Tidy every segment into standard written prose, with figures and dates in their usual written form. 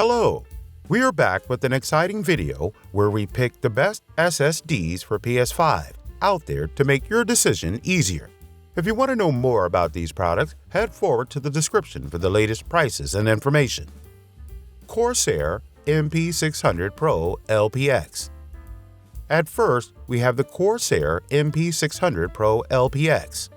Hello! We are back with an exciting video where we pick the best SSDs for PS5 out there to make your decision easier. If you want to know more about these products, head forward to the description for the latest prices and information. Corsair MP600 PRO LPX. At first, we have the Corsair MP600 PRO LPX.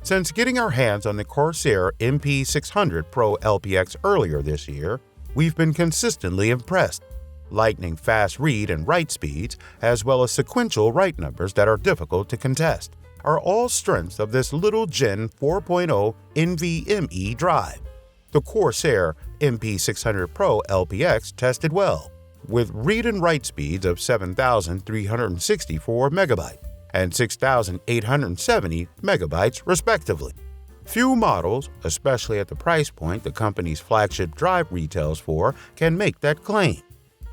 Since getting our hands on the Corsair MP600 PRO LPX earlier this year, we've been consistently impressed. Lightning-fast read and write speeds, as well as sequential write numbers that are difficult to contest, are all strengths of this little Gen 4.0 NVMe drive. The Corsair MP600 PRO LPX tested well, with read and write speeds of 7,364 MB and 6,870 MB respectively. Few models, especially at the price point the company's flagship drive retails for, can make that claim.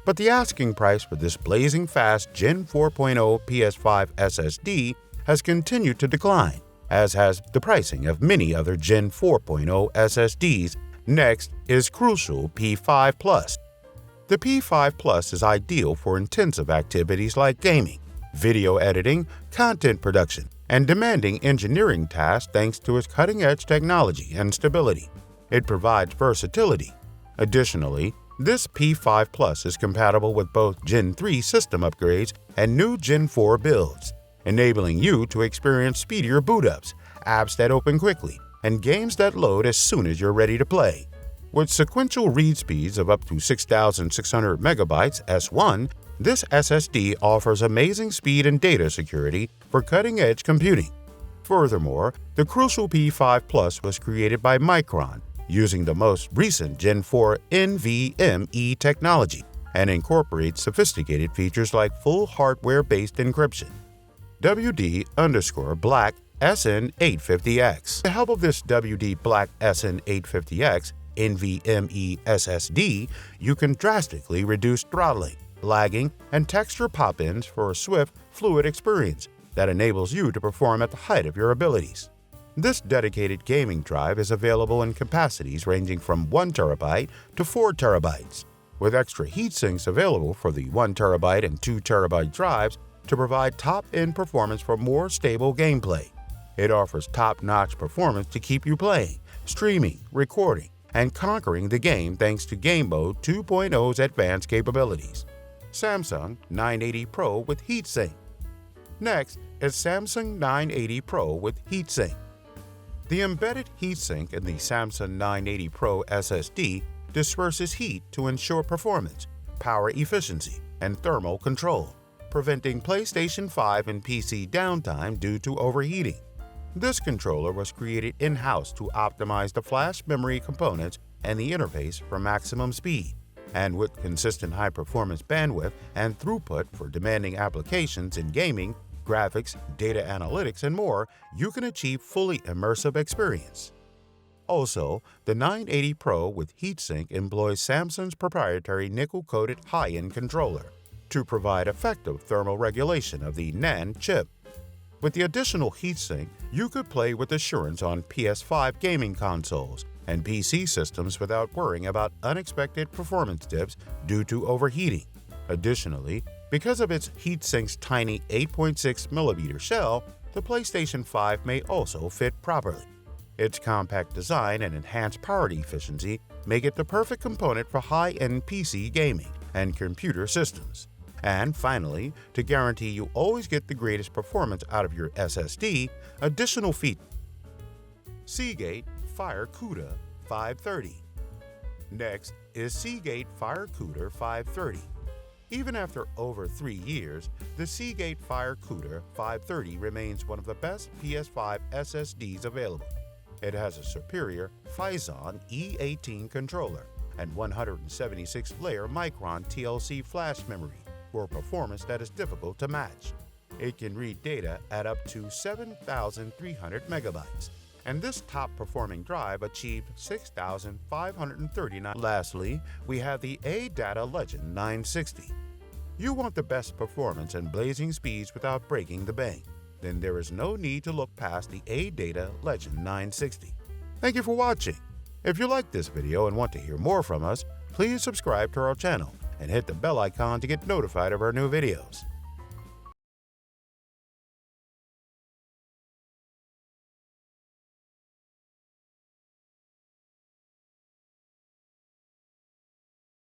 But the asking price for this blazing fast Gen 4.0 PS5 SSD has continued to decline, as has the pricing of many other Gen 4.0 SSDs. Next is Crucial P5 Plus. The P5 Plus is ideal for intensive activities like gaming, video editing, content production, and demanding engineering tasks thanks to its cutting-edge technology and stability. It provides versatility. Additionally, this P5 Plus is compatible with both Gen 3 system upgrades and new Gen 4 builds, enabling you to experience speedier boot-ups, apps that open quickly, and games that load as soon as you're ready to play. With sequential read speeds of up to 6,600 MB S1, this SSD offers amazing speed and data security for cutting-edge computing. Furthermore, the Crucial P5 Plus was created by Micron using the most recent Gen 4 NVMe technology and incorporates sophisticated features like full hardware-based encryption. WD_Black SN850X. With the help of this WD Black SN850X NVMe SSD, you can drastically reduce throttling, lagging, and texture pop-ins for a swift, fluid experience that enables you to perform at the height of your abilities. This dedicated gaming drive is available in capacities ranging from 1 TB to 4 TB, with extra heatsinks available for the 1 TB and 2 TB drives to provide top-end performance for more stable gameplay. It offers top-notch performance to keep you playing, streaming, recording, and conquering the game thanks to Game Mode 2.0's advanced capabilities. Samsung 980 Pro with Heatsink. Next is Samsung 980 Pro with Heatsink. The embedded heatsink in the Samsung 980 Pro SSD disperses heat to ensure performance, power efficiency, and thermal control, preventing PlayStation 5 and PC downtime due to overheating. This controller was created in-house to optimize the flash memory components and the interface for maximum speed. And with consistent high-performance bandwidth and throughput for demanding applications in gaming, graphics, data analytics, and more, you can achieve fully immersive experience. Also, the 980 Pro with Heatsink employs Samsung's proprietary nickel-coated high-end controller to provide effective thermal regulation of the NAND chip. With the additional heatsink, you could play with assurance on PS5 gaming consoles and PC systems without worrying about unexpected performance dips due to overheating. Additionally, because of its heatsink's tiny 8.6mm shell, the PlayStation 5 may also fit properly. Its compact design and enhanced power efficiency make it the perfect component for high-end PC gaming and computer systems. And finally, to guarantee you always get the greatest performance out of your SSD, additional features. Seagate FireCuda 530. Next is Seagate FireCuda 530. Even after over 3 years, the Seagate FireCuda 530 remains one of the best PS5 SSDs available. It has a superior Phison E18 controller and 176-layer Micron TLC flash memory for performance that is difficult to match. It can read data at up to 7,300 MB, and this top-performing drive achieved 6,539. Lastly, we have the ADATA Legend 960. You want the best performance and blazing speeds without breaking the bank? Then there is no need to look past the ADATA Legend 960. Thank you for watching. If you liked this video and want to hear more from us, please subscribe to our channel and hit the bell icon to get notified of our new videos.